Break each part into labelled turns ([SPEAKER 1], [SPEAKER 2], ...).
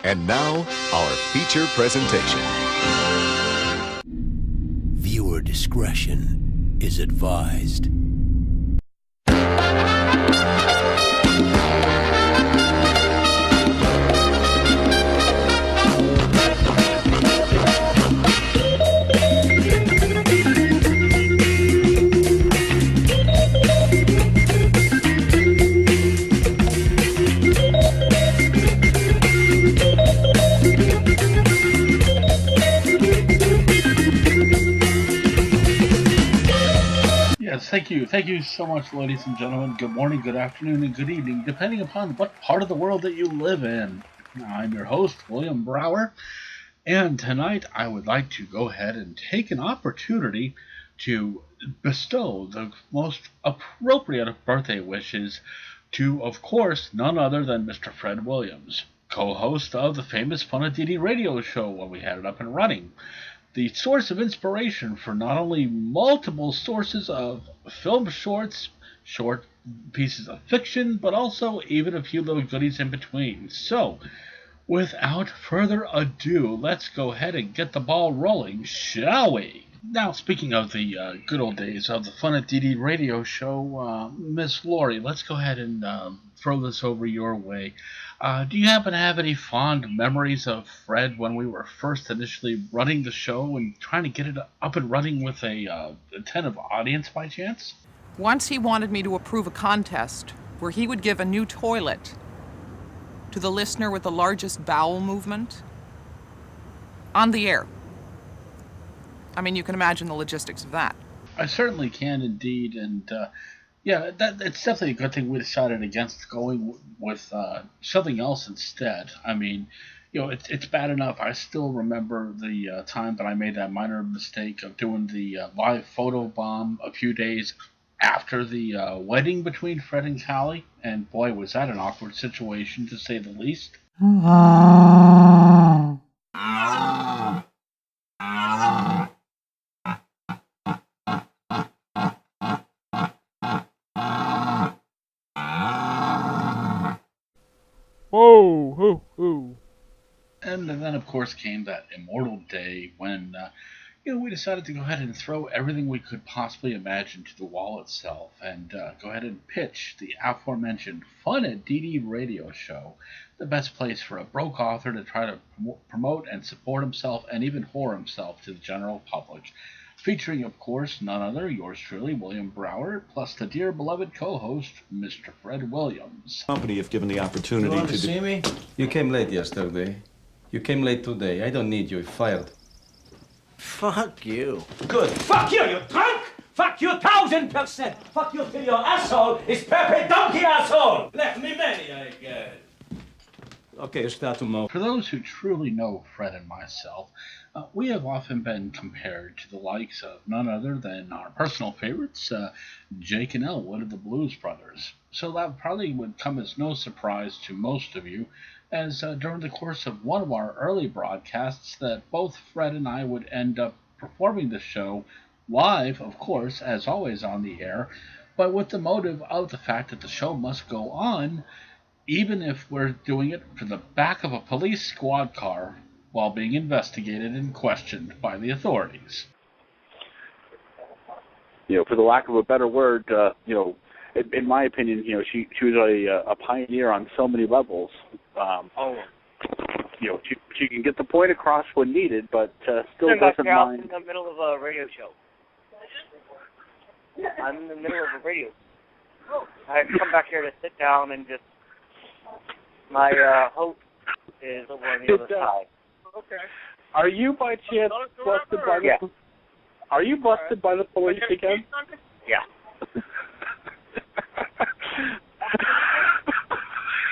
[SPEAKER 1] And now, our feature presentation.
[SPEAKER 2] Viewer discretion is advised.
[SPEAKER 3] Thank you. Thank you so much, ladies and gentlemen. Good morning, good afternoon, and good evening, depending upon what part of the world that you live in. I'm your host, William Brower, and tonight I would like to go ahead and take an opportunity to bestow the most appropriate of birthday wishes to, of course, none other than Mr. Fred Williams, co-host of the famous Fun-A-Dee-Dee radio show when we had it up and running. The source of inspiration for not only multiple sources of film shorts, short pieces of fiction, but also even a few little goodies in between. So, without further ado, let's go ahead and get the ball rolling, shall we? Now, speaking of the good old days of the Fun-A-Dee-Dee radio show, Miss Lori, let's go ahead and throw this over your way. Do you happen to have any fond memories of Fred when we were first initially running the show and trying to get it up and running with a attentive audience by chance?
[SPEAKER 4] Once he wanted me to approve a contest where he would give a new toilet to the listener with the largest bowel movement on the air. I mean, you can imagine the logistics of that.
[SPEAKER 3] I certainly can indeed, and it's definitely a good thing we decided against going with something else instead. I mean, it's bad enough. I still remember the time that I made that minor mistake of doing the live photo bomb a few days after the wedding between Fred and Callie, and boy, was that an awkward situation to say the least.
[SPEAKER 5] Whoa, ho, ho.
[SPEAKER 3] And then, of course, came that immortal day when, we decided to go ahead and throw everything we could possibly imagine to the wall itself and go ahead and pitch the aforementioned Fun-A-Dee-Dee radio show, the best place for a broke author to try to promote and support himself and even whore himself to the general public. Featuring, of course, none other, yours truly, William Brower, plus the dear beloved co-host, Mr. Fred Williams.
[SPEAKER 6] Company, if given the opportunity
[SPEAKER 7] you want to see me? You came late yesterday. You came late today. I don't need you. You're fired.
[SPEAKER 8] Fuck you.
[SPEAKER 7] Good.
[SPEAKER 9] Fuck you, you drunk! Fuck you 1000%! Fuck you till your asshole is Pepe Donkey asshole! Let me many, I guess.
[SPEAKER 7] Okay, start tomorrow.
[SPEAKER 3] For those who truly know Fred and myself, we have often been compared to the likes of none other than our personal favorites, Jake and Elwood of the Blues Brothers. So that probably would come as no surprise to most of you, as during the course of one of our early broadcasts that both Fred and I would end up performing the show live, of course, as always on the air, but with the motive of the fact that the show must go on, even if we're doing it from the back of a police squad car while being investigated and questioned by the authorities.
[SPEAKER 10] For the lack of a better word, in my opinion, she was a pioneer on so many levels. She can get the point across when needed, but still doesn't mind.
[SPEAKER 11] I'm in the middle of a radio show. I'm in the middle of a radio show. I come back here to sit down and just... My hope is over on the other side.
[SPEAKER 10] Okay. Are you by chance busted by the...
[SPEAKER 11] Yeah.
[SPEAKER 10] Are you busted by the police again?
[SPEAKER 11] Yeah.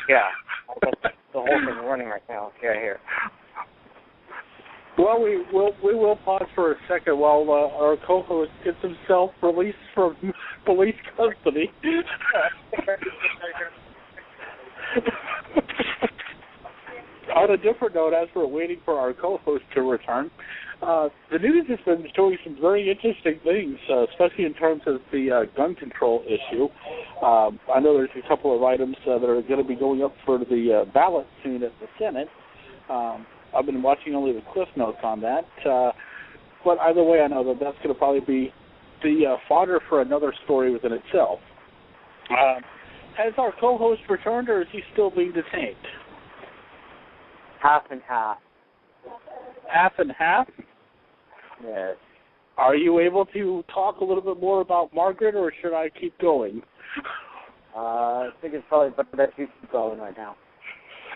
[SPEAKER 11] Yeah. The whole thing's running right now. Yeah, here.
[SPEAKER 10] Well, we will pause for a second while our co-host gets himself released from police custody. On a different note, as we're waiting for our co-host to return, the news has been showing some very interesting things, especially in terms of the gun control issue. I know there's a couple of items that are going to be going up for the ballot soon at the Senate. I've been watching only the cliff notes on that. But either way, I know that that's going to probably be the fodder for another story within itself. Has our co-host returned, or is he still being detained?
[SPEAKER 11] Half and half.
[SPEAKER 10] Half and half?
[SPEAKER 11] Yes.
[SPEAKER 10] Are you able to talk a little bit more about Margaret, or should I keep going?
[SPEAKER 11] I think it's probably better that you keep going right now.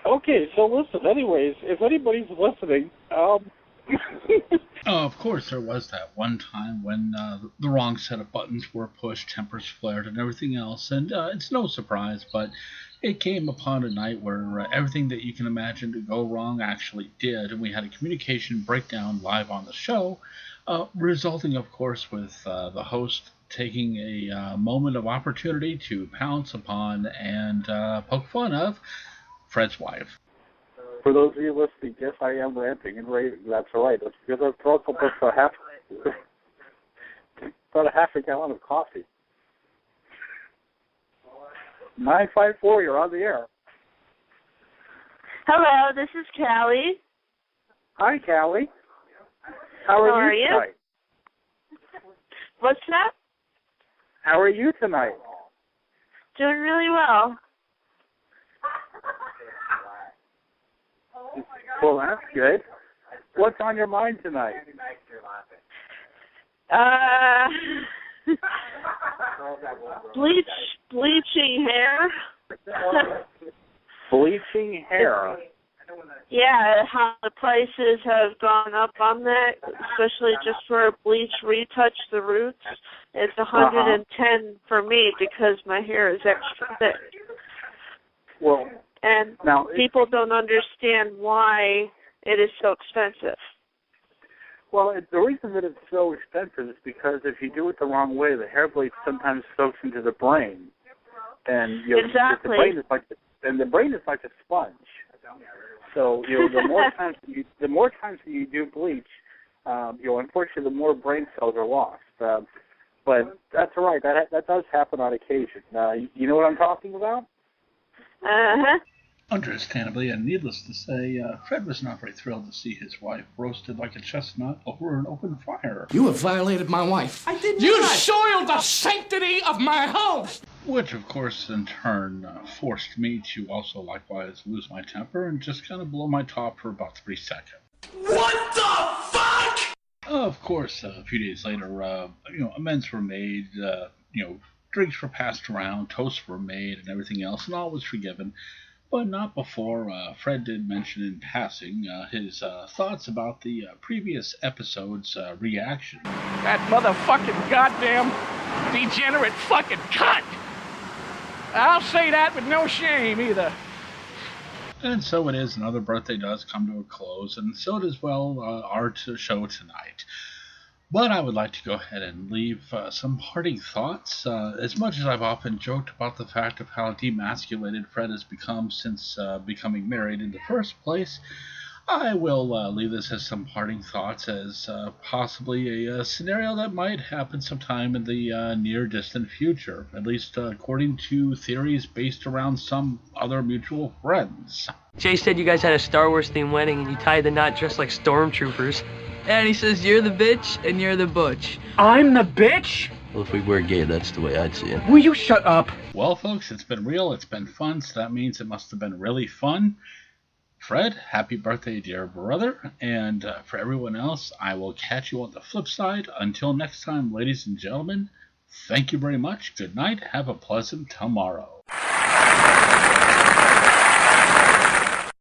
[SPEAKER 10] Okay, so listen, anyways, if anybody's listening,
[SPEAKER 3] Of course, there was that one time when the wrong set of buttons were pushed, tempers flared, and everything else. And it's no surprise, but it came upon a night where everything that you can imagine to go wrong actually did. And we had a communication breakdown live on the show, resulting, of course, with the host taking a moment of opportunity to pounce upon and poke fun of Fred's wife.
[SPEAKER 10] for those of you listening, yes, I am ranting and raving. That's right. That's because I've drunk almost about a half a gallon of coffee. 954, you're on the air.
[SPEAKER 6] Hello, this is Callie.
[SPEAKER 10] Hi, Callie. How are you tonight?
[SPEAKER 6] What's that?
[SPEAKER 10] How are you tonight?
[SPEAKER 6] Doing really well.
[SPEAKER 10] Well, that's good. What's on your mind tonight?
[SPEAKER 6] Bleaching hair.
[SPEAKER 10] Bleaching hair.
[SPEAKER 6] Yeah, how the prices have gone up on that, especially just for a bleach retouch the roots. It's $110 for me because my hair is extra thick.
[SPEAKER 10] Well,
[SPEAKER 6] and
[SPEAKER 10] now,
[SPEAKER 6] people don't understand why it is so expensive.
[SPEAKER 10] Well, the reason that it's so expensive is because if you do it the wrong way, the hair blade sometimes soaks into the brain, and
[SPEAKER 6] exactly.
[SPEAKER 10] The brain is like a sponge. So the more times that you do bleach, unfortunately, the more brain cells are lost. But that's all right. That does happen on occasion. You know what I'm talking about?
[SPEAKER 6] Uh-huh.
[SPEAKER 3] Understandably, and needless to say, Fred was not very thrilled to see his wife roasted like a chestnut over an open fire.
[SPEAKER 12] You have violated my wife.
[SPEAKER 9] I did not.
[SPEAKER 12] You soiled the sanctity of my house!
[SPEAKER 3] Which, of course, in turn forced me to also likewise lose my temper and just kind of blow my top for about 3 seconds.
[SPEAKER 12] What the fuck?!
[SPEAKER 3] Of course, a few days later, amends were made, drinks were passed around, toasts were made, and everything else, and all was forgiven. But not before Fred did mention in passing his thoughts about the previous episode's reaction.
[SPEAKER 5] That motherfucking goddamn degenerate fucking cunt! I'll say that with no shame either.
[SPEAKER 3] And so it is, another birthday does come to a close, and so does, our show tonight. But I would like to go ahead and leave some parting thoughts. As much as I've often joked about the fact of how demasculated Fred has become since becoming married in the first place, I will leave this as some parting thoughts as possibly a scenario that might happen sometime in the near-distant future, at least according to theories based around some other mutual friends.
[SPEAKER 13] Jay said you guys had a Star Wars-themed wedding and you tied the knot dressed like stormtroopers.
[SPEAKER 14] And he says you're the bitch and you're the butch.
[SPEAKER 5] I'm the bitch?
[SPEAKER 15] Well, if we were gay, that's the way I'd see it.
[SPEAKER 5] Will you shut up?
[SPEAKER 3] Well, folks, it's been real, it's been fun, so that means it must have been really fun. Fred, happy birthday, dear brother, and for everyone else, I will catch you on the flip side. Until next time, ladies and gentlemen, thank you very much, good night, have a pleasant tomorrow.